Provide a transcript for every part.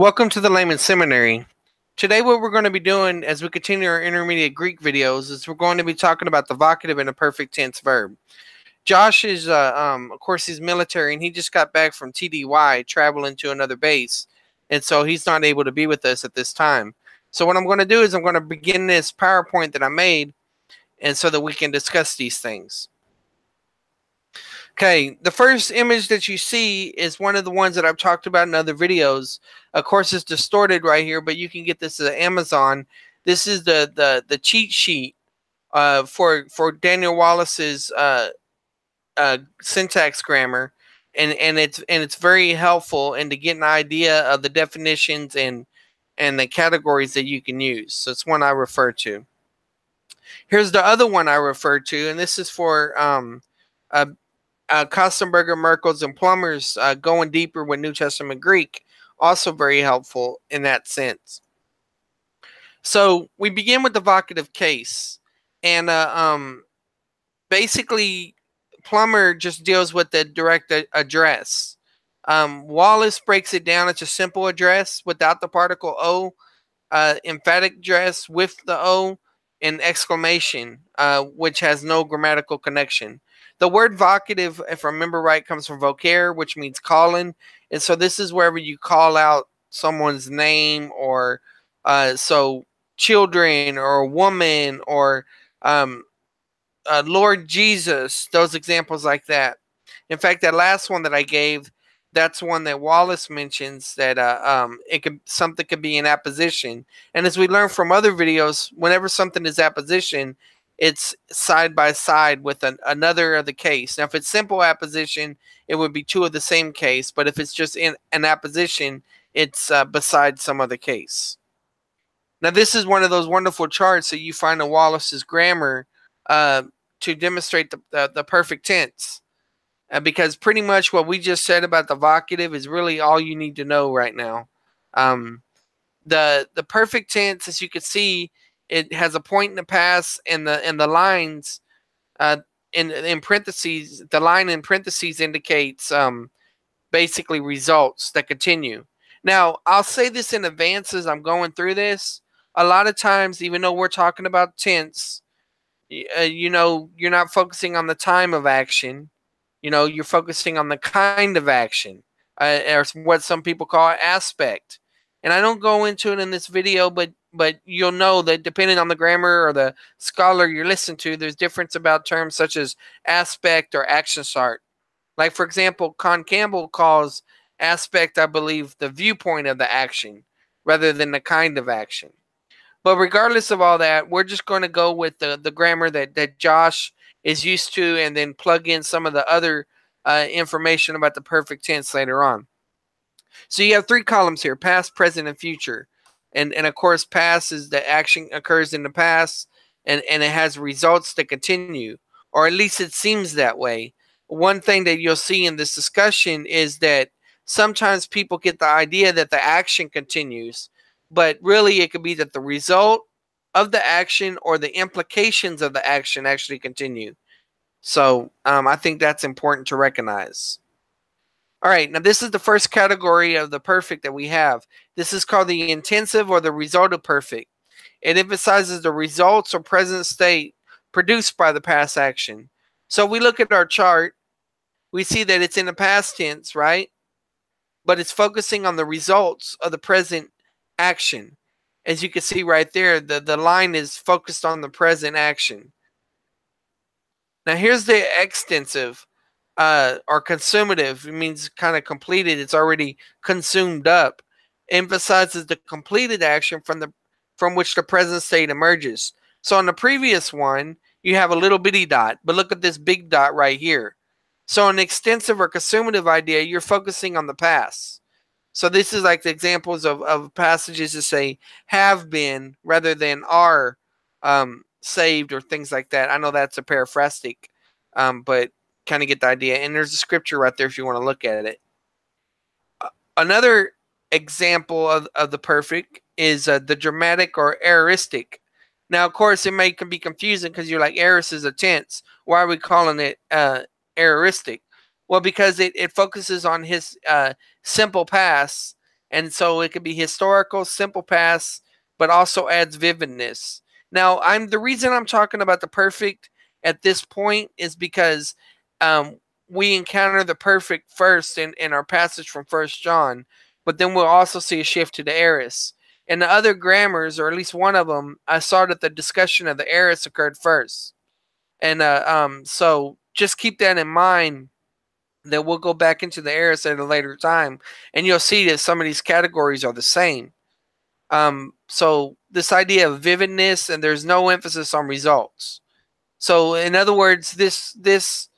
Welcome to the Layman Seminary. Today what we're going to be doing as we continue our intermediate Greek videos is we're going to be talking about the vocative and the perfect tense verb. Josh is, of course, he's military and he just got back from TDY traveling to another base. And so he's not able to be with us at this time. So what I'm going to do is I'm going to begin this PowerPoint that I made and so that we can discuss these things. Okay, the first image that you see is one of the ones that I've talked about in other videos. Of course, it's distorted right here, but you can get this at Amazon. This is the cheat sheet for Daniel Wallace's syntax grammar, and it's very helpful and to get an idea of the definitions and the categories that you can use. So it's one I refer to. Here's the other one I refer to, and this is for Kostenberger, Merkels, and Plumbers going deeper with New Testament Greek, also very helpful in that sense. So we begin with the vocative case, and basically Plummer just deals with the direct address. Wallace breaks it down into simple address without the particle O, emphatic address with the O, and exclamation, which has no grammatical connection. The word vocative, if I remember right, comes from vocare, which means calling. And so this is wherever you call out someone's name, or so children or a woman or Lord Jesus, those examples like that. In fact, that last one that I gave, that's one that Wallace mentions, that something could be in apposition. And as we learn from other videos, whenever something is apposition, it's side by side with another of the case. Now, if it's simple apposition, it would be two of the same case. But if it's just in an apposition, it's beside some other case. Now, this is one of those wonderful charts that you find in Wallace's grammar to demonstrate the perfect tense. Because pretty much what we just said about the vocative is really all you need to know right now. The perfect tense, as you can see, it has a point in the past, and the lines in parentheses. The line in parentheses indicates basically results that continue. Now, I'll say this in advance as I'm going through this. A lot of times, even though we're talking about tense, you're not focusing on the time of action. You're focusing on the kind of action, or what some people call aspect. And I don't go into it in this video, but you'll know that depending on the grammar or the scholar you're listening to, there's difference about terms such as aspect or action start. Like, for example, Con Campbell calls aspect, I believe, the viewpoint of the action rather than the kind of action. But regardless of all that, we're just going to go with the grammar that Josh is used to, and then plug in some of the other information about the perfect tense later on. So you have three columns here: past, present, and future. And of course, past is the action occurs in the past, and it has results that continue, or at least it seems that way. One thing that you'll see in this discussion is that sometimes people get the idea that the action continues, but really it could be that the result of the action or the implications of the action actually continue. So I think that's important to recognize. All right, now this is the first category of the perfect that we have. This is called the intensive or the resultant perfect. It emphasizes the results or present state produced by the past action. So we look at our chart, we see that it's in the past tense, right? But it's focusing on the results of the present action. As you can see right there, the line is focused on the present action. Now here's the extensive or consumative. It means kind of completed. It's already consumed up. Emphasizes the completed action from which the present state emerges. So on the previous one, you have a little bitty dot, but look at this big dot right here. So an extensive or consumative idea, you're focusing on the past. So this is like the examples of passages that say have been rather than are saved, or things like that. I know that's a paraphrastic, but kind of get the idea. And there's a scripture right there if you want to look at it. Another example of the perfect is the dramatic or aoristic. Now, of course, it can be confusing because you're like, aorist is a tense. Why are we calling it aoristic? Well, because it focuses on his simple past, And so it could be historical, simple past, but also adds vividness. Now, the reason I'm talking about the perfect at this point is because um, we encounter the perfect first in our passage from First John, but then we'll also see a shift to the aorist. And the other grammars, or at least one of them, I saw that the discussion of the aorist occurred first. And so just keep that in mind, that we'll go back into the aorist at a later time, and you'll see that some of these categories are the same. So this idea of vividness, and there's no emphasis on results. So in other words, this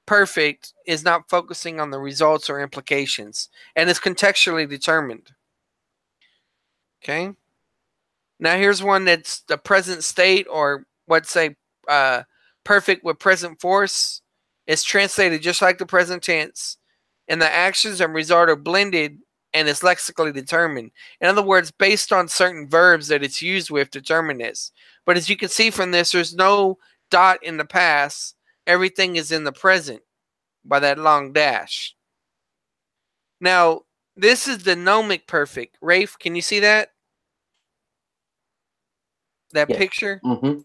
perfect is not focusing on the results or implications, and is contextually determined. Okay. Now here's one that's the present state, or let's say perfect with present force. It's translated just like the present tense, and the actions and result are blended, and it's lexically determined. In other words, based on certain verbs that it's used with, determine this. But as you can see from this, there's no dot in the past. Everything is in the present by that long dash. Now, this is the gnomic perfect. Rafe, can you see that? That picture? Mm-hmm.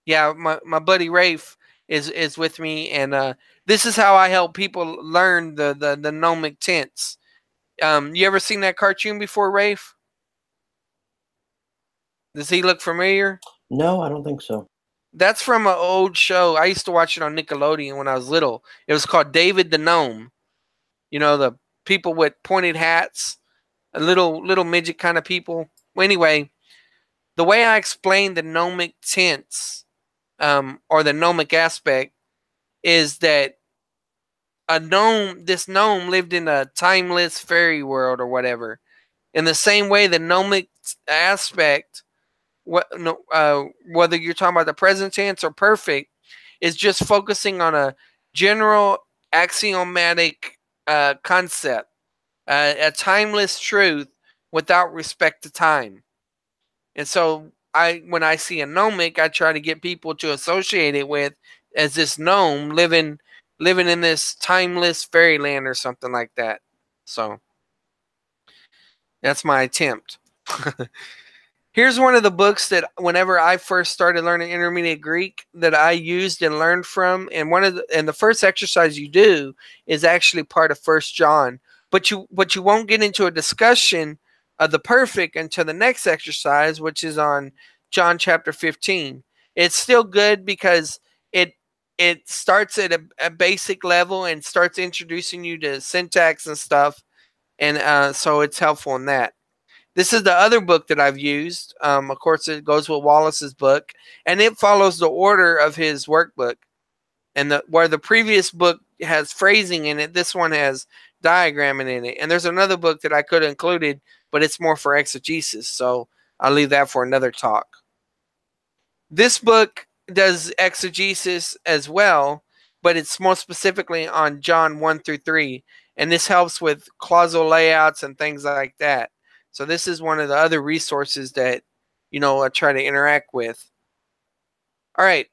Yeah, my buddy Rafe is with me, and this is how I help people learn the gnomic tense. You ever seen that cartoon before, Rafe? Does he look familiar? No, I don't think so. That's from an old show. I used to watch it on Nickelodeon when I was little. It was called David the Gnome. You know, the people with pointed hats, a little midget kind of people. Well, anyway, the way I explain the gnomic tense, or the gnomic aspect, is that this gnome lived in a timeless fairy world or whatever. In the same way, the gnomic aspect, whether you're talking about the present tense or perfect, is just focusing on a general axiomatic concept, a timeless truth without respect to time. And so when I see a gnomic, I try to get people to associate it with as this gnome living in this timeless fairyland or something like that. So that's my attempt. Here's one of the books that whenever I first started learning intermediate Greek that I used and learned from, and the first exercise you do is actually part of First John, but you won't get into a discussion of the perfect until the next exercise, which is on John chapter 15. It's still good because it starts at a basic level and starts introducing you to syntax and stuff, and so it's helpful in that. This is the other book that I've used. Of course, it goes with Wallace's book, and it follows the order of his workbook. And where the previous book has phrasing in it, this one has diagramming in it. And there's another book that I could have included, but it's more for exegesis, so I'll leave that for another talk. This book does exegesis as well, but it's more specifically on John 1 through 3, and this helps with clausal layouts and things like that. So this is one of the other resources that, I try to interact with. All right.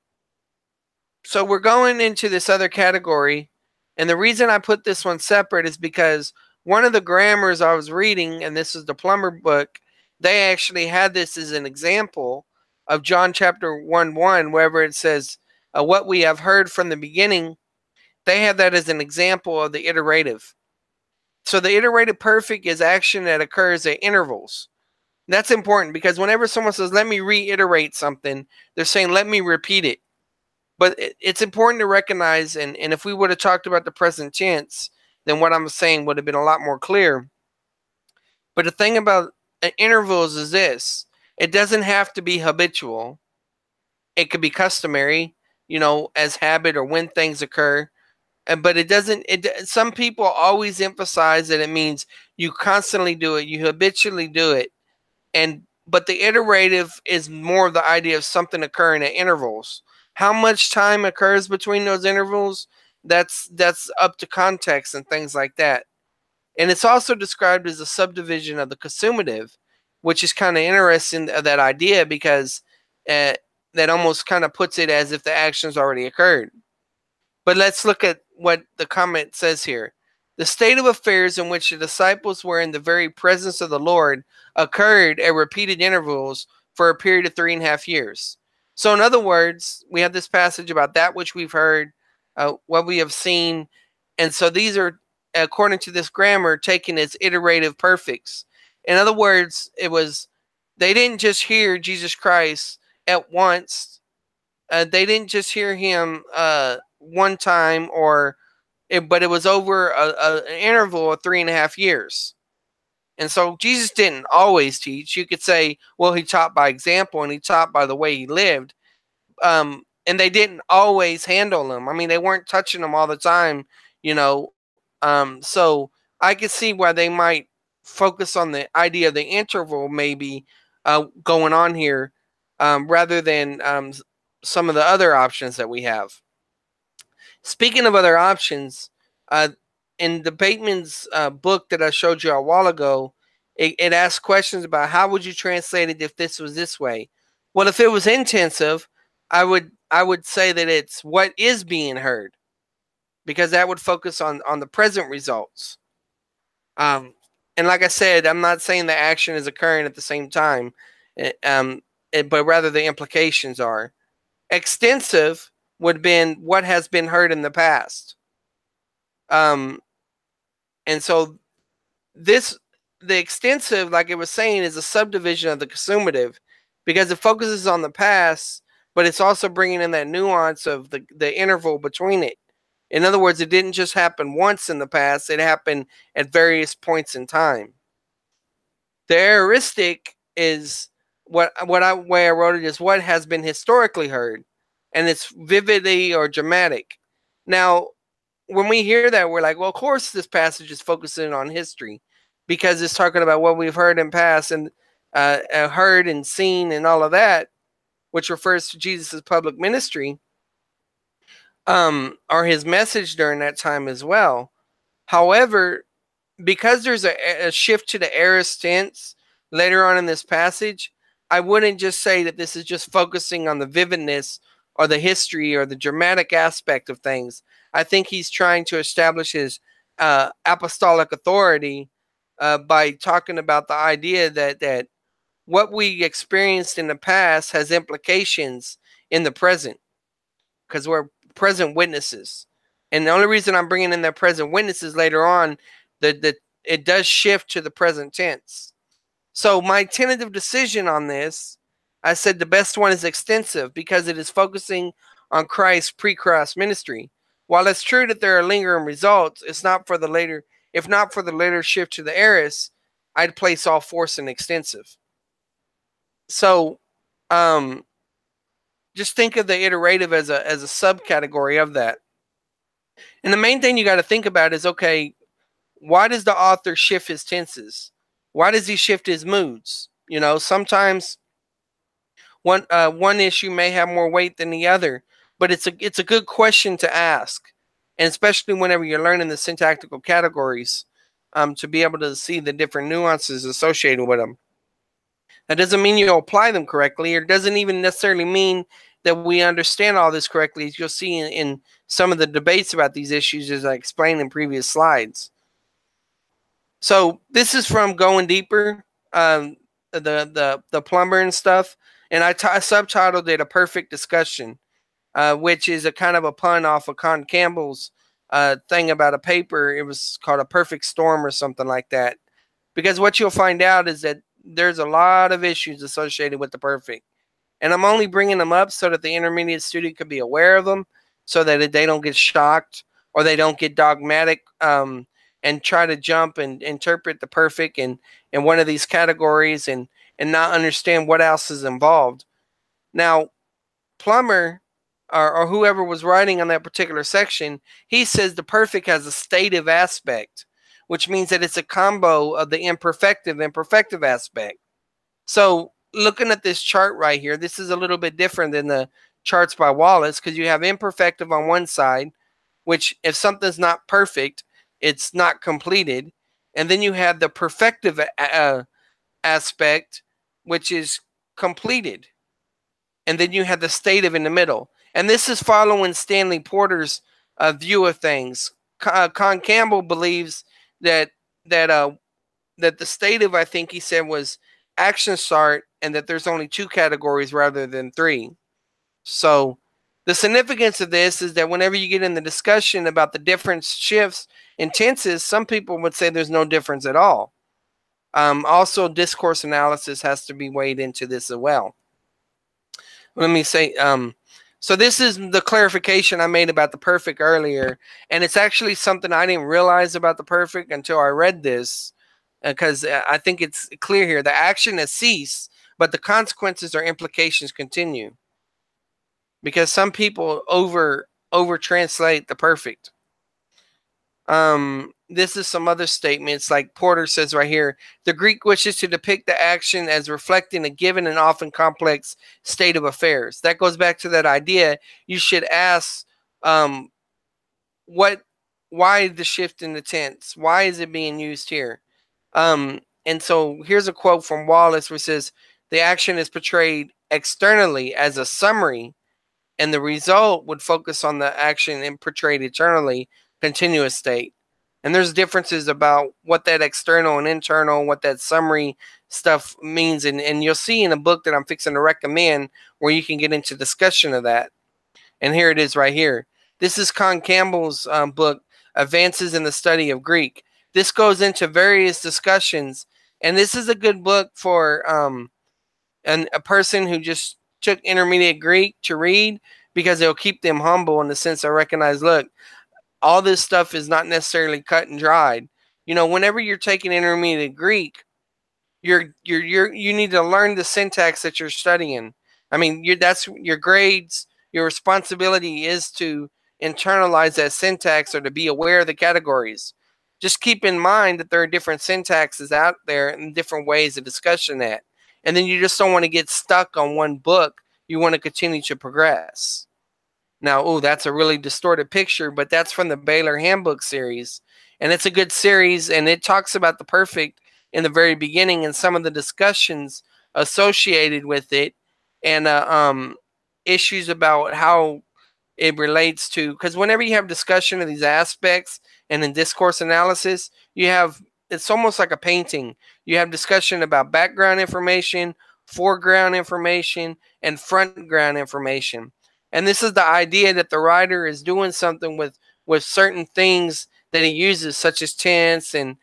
So we're going into this other category, and the reason I put this one separate is because one of the grammars I was reading, and this is the Plummer book, they actually had this as an example of John chapter 1:1, wherever it says, what we have heard from the beginning. They have that as an example of the iterative. So the iterative perfect is action that occurs at intervals. That's important because whenever someone says, let me reiterate something, they're saying, let me repeat it. But it's important to recognize, and if we would have talked about the present tense, then what I'm saying would have been a lot more clear. But the thing about intervals is this: it doesn't have to be habitual. It could be customary, as habit or when things occur. But it doesn't. Some people always emphasize that it means you constantly do it, you habitually do it, but the iterative is more of the idea of something occurring at intervals. How much time occurs between those intervals? That's up to context and things like that. And it's also described as a subdivision of the consumative, which is kind of interesting, that idea, because that almost kind of puts it as if the action's already occurred. But let's look at what the comment says here. The state of affairs in which the disciples were in the very presence of the Lord occurred at repeated intervals for a period of 3.5 years. So, in other words, we have this passage about that which we've heard, what we have seen. And so these are, according to this grammar, taken as iterative perfects. In other words, they didn't just hear Jesus Christ at once. They didn't just hear him one time, but it was over an interval of 3.5 years. And so Jesus didn't always teach. You could say, well, he taught by example and he taught by the way he lived. And they didn't always handle them. I mean, they weren't touching them all the time, you know. So I could see why they might focus on the idea of the interval maybe going on here rather than some of the other options that we have. Speaking of other options, uh, in the Bateman's book that I showed you a while ago, it asks questions about how would you translate it if this was this way. Well, if it was intensive, I would say that it's what is being heard, because that would focus on the present results. Um, and like I said, I'm not saying the action is occurring at the same time, but rather the implications are. Extensive would have been what has been heard in the past. Um, and so the extensive, like it was saying, is a subdivision of the consumative because it focuses on the past, but it's also bringing in that nuance of the interval between it. In other words, it didn't just happen once in the past, it happened at various points in time. The aoristic is way I wrote it is what has been historically heard, and it's vividly or dramatic. Now, when we hear that, we're like, well, of course, this passage is focusing on history because it's talking about what we've heard in past and heard and seen and all of that, which refers to Jesus' public ministry or his message during that time as well. However, because there's a shift to the aorist tense later on in this passage, I wouldn't just say that this is just focusing on the vividness or the history or the dramatic aspect of things. I think he's trying to establish his apostolic authority by talking about the idea that what we experienced in the past has implications in the present because we're present witnesses. And the only reason I'm bringing in that present witnesses later on, that it does shift to the present tense. So my tentative decision on this, I said the best one is extensive because it is focusing on Christ's pre-cross ministry. While it's true that there are lingering results, it's not for the later. If not for the later shift to the aorist, I'd place all force in extensive. So, just think of the iterative as a subcategory of that. And the main thing you got to think about is, okay, why does the author shift his tenses? Why does he shift his moods? You know, sometimes one issue may have more weight than the other, but it's a good question to ask, and especially whenever you're learning the syntactical categories, to be able to see the different nuances associated with them. That doesn't mean you'll apply them correctly, or doesn't even necessarily mean that we understand all this correctly, as you'll see in some of the debates about these issues, as I explained in previous slides. So this is from Going Deeper, the plumber and stuff, and I subtitled it A Perfect Discussion, which is a kind of a pun off of Con Campbell's thing about a paper. It was called A Perfect Storm or something like that. Because what you'll find out is that there's a lot of issues associated with the perfect. And I'm only bringing them up so that the intermediate student could be aware of them, so that they don't get shocked or they don't get dogmatic and try to jump and interpret the perfect in one of these categories and not understand what else is involved. Now, Plummer or whoever was writing on that particular section, he says the perfect has a stative aspect, which means that it's a combo of the imperfective and perfective aspect. So looking at this chart right here, this is a little bit different than the charts by Wallace, because you have imperfective on one side, which if something's not perfect, it's not completed. And then you have the perfective aspect, which is completed. And then you have the stative in the middle. And this is following Stanley Porter's view of things, Con Campbell believes that that uh that the stative, I think he said, was action start, and that there's only 2 categories rather than 3. So the significance of this is that whenever you get in the discussion about the different shifts and tenses, some people would say there's no difference at all. Also, discourse analysis has to be weighed into this as well. Let me say, so this is the clarification I made about the perfect earlier, and it's actually something I didn't realize about the perfect until I read this, because I think it's clear here. The action has ceased, but the consequences or implications continue, because some people over translate the perfect. This is some other statements, like Porter says right here. The Greek wishes to depict the action as reflecting a given and often complex state of affairs. That goes back to that idea. You should ask, why the shift in the tense? Why is it being used here? And so here's a quote from Wallace, which says, the action is portrayed externally as a summary, and the result would focus on the action and portrayed eternally, continuous state. And there's differences about what that external and internal, what that summary stuff means. And you'll see in a book that I'm fixing to recommend where you can get into discussion of that. And here it is right here. This is Con Campbell's book, Advances in the Study of Greek. This goes into various discussions. And this is a good book for a person who just took intermediate Greek to read, because it'll keep them humble in the sense I recognize, look, all this stuff is not necessarily cut and dried. Whenever you're taking intermediate Greek, you need to learn the syntax that you're studying. I mean, that's your grades. Your responsibility is to internalize that syntax or to be aware of the categories. Just keep in mind that there are different syntaxes out there and different ways of discussing that. And then you just don't want to get stuck on one book. You want to continue to progress. Now, that's a really distorted picture, but that's from the Baylor Handbook series. And it's a good series, and it talks about the perfect in the very beginning and some of the discussions associated with it, and issues about how it relates to, because whenever you have discussion of these aspects and in discourse analysis, it's almost like a painting. You have discussion about background information, foreground information, and frontground information. And this is the idea that the writer is doing something with certain things that he uses, such as tense and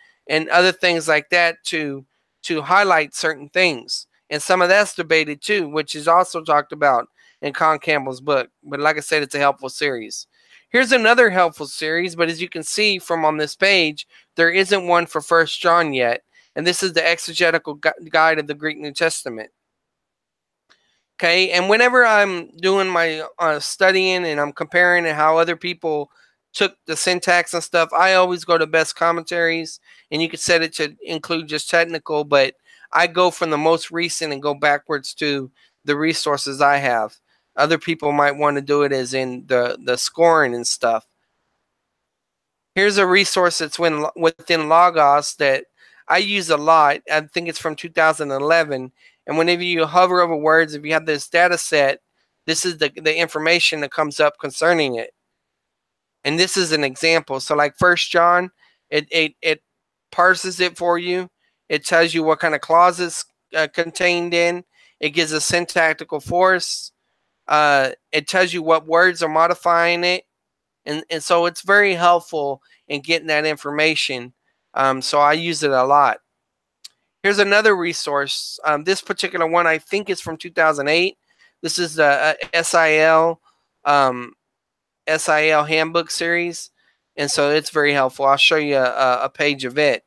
other things like that, to highlight certain things. And some of that's debated too, which is also talked about in Con Campbell's book. But like I said, it's a helpful series. Here's another helpful series, but as you can see from on this page, there isn't one for 1 John yet. And this is the Exegetical Guide of the Greek New Testament. Okay, and whenever I'm doing my studying and I'm comparing and how other people took the syntax and stuff, I always go to best commentaries, and you can set it to include just technical, but I go from the most recent and go backwards to the resources I have. Other people might want to do it as in the scoring and stuff. Here's a resource that's within Logos that I use a lot. I think it's from 2011. And whenever you hover over words, if you have this data set, this is the information that comes up concerning it. And this is an example. So like 1 John, it parses it for you. It tells you what kind of clauses contained in. It gives a syntactical force. It tells you what words are modifying it. And so it's very helpful in getting that information. So I use it a lot. Here's another resource. This particular one, I think, is from 2008. This is the SIL Handbook series. And so it's very helpful. I'll show you a page of it.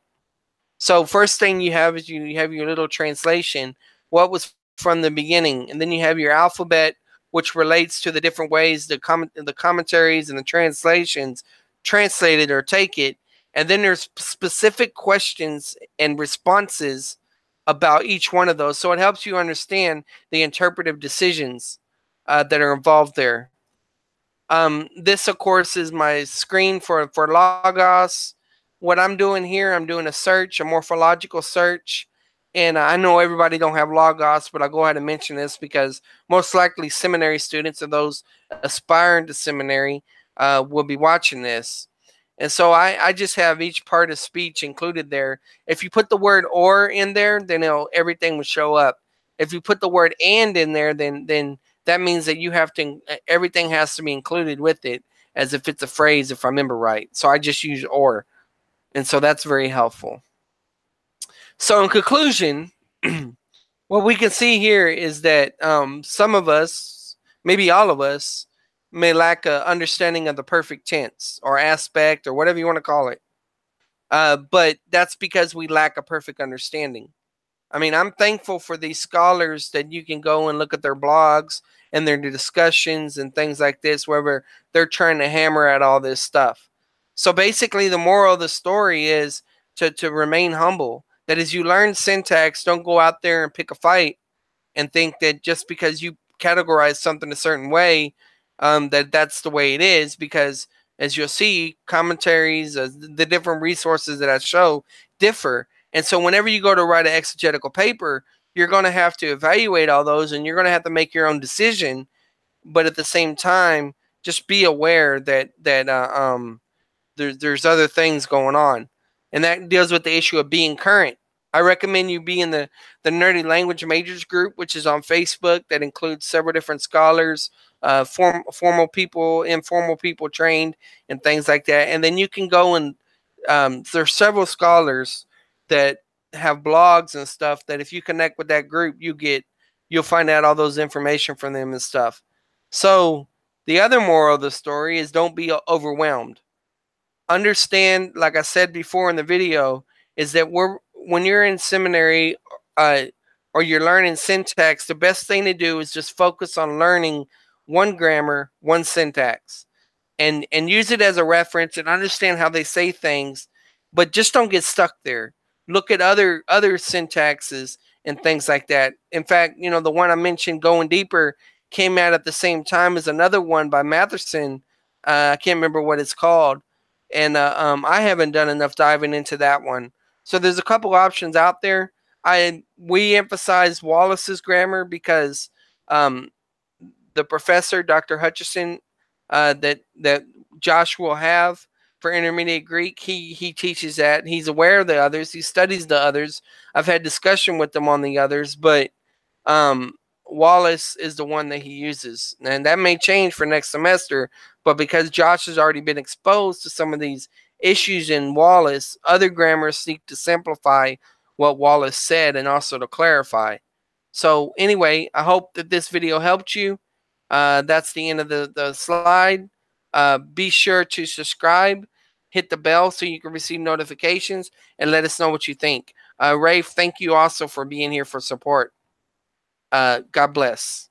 So first thing you have is you have your little translation. What was from the beginning? And then you have your alphabet, which relates to the different ways the commentaries and the translations translate it or take it. And then there's specific questions and responses about each one of those. So it helps you understand the interpretive decisions that are involved there. This, of course, is my screen for Logos. What I'm doing here, I'm doing a search, a morphological search. And I know everybody don't have Logos, but I'll go ahead and mention this because most likely seminary students or those aspiring to seminary will be watching this. And so I just have each part of speech included there. If you put the word or in there, then everything will show up. If you put the word and in there, then that means that you have to, everything has to be included with it, as if it's a phrase, if I remember right. So I just use or. And so that's very helpful. So in conclusion, what we can see here is that some of us, maybe all of us, may lack an understanding of the perfect tense or aspect or whatever you want to call it. But that's because we lack a perfect understanding. I mean, I'm thankful for these scholars that you can go and look at their blogs and their discussions and things like this, where they're trying to hammer at all this stuff. So basically, the moral of the story is to remain humble. That as you learn syntax, don't go out there and pick a fight and think that just because you categorize something a certain way, that's the way it is. Because as you'll see, commentaries, the different resources that I show differ. And so whenever you go to write an exegetical paper, you're going to have to evaluate all those, and you're going to have to make your own decision. But at the same time, just be aware that there's other things going on, and that deals with the issue of being current. I recommend you be in the Nerdy Language Majors group, which is on Facebook, that includes several different scholars, formal people, informal people trained, and things like that. And then you can go and there's several scholars that have blogs and stuff that if you connect with that group, you'll find out all those information from them and stuff. So the other moral of the story is don't be overwhelmed. Understand, like I said before in the video, is that when you're in seminary or you're learning syntax, the best thing to do is just focus on learning one grammar, one syntax, and use it as a reference and understand how they say things, but just don't get stuck there. Look at other syntaxes and things like that. In fact, the one I mentioned, Going Deeper, came out at the same time as another one by Matherson. I can't remember what it's called, and I haven't done enough diving into that one. So there's a couple options out there. We emphasize Wallace's grammar because the professor, Dr. Hutchison, that Josh will have for intermediate Greek, he teaches that. He's aware of the others. He studies the others. I've had discussion with them on the others, but Wallace is the one that he uses, and that may change for next semester. But because Josh has already been exposed to some of these issues in Wallace, other grammars seek to simplify what Wallace said and also to clarify. So anyway, I hope that this video helped you. That's the end of the slide. Be sure to subscribe, hit the bell so you can receive notifications, and let us know what you think. Rafe, thank you also for being here for support. God bless.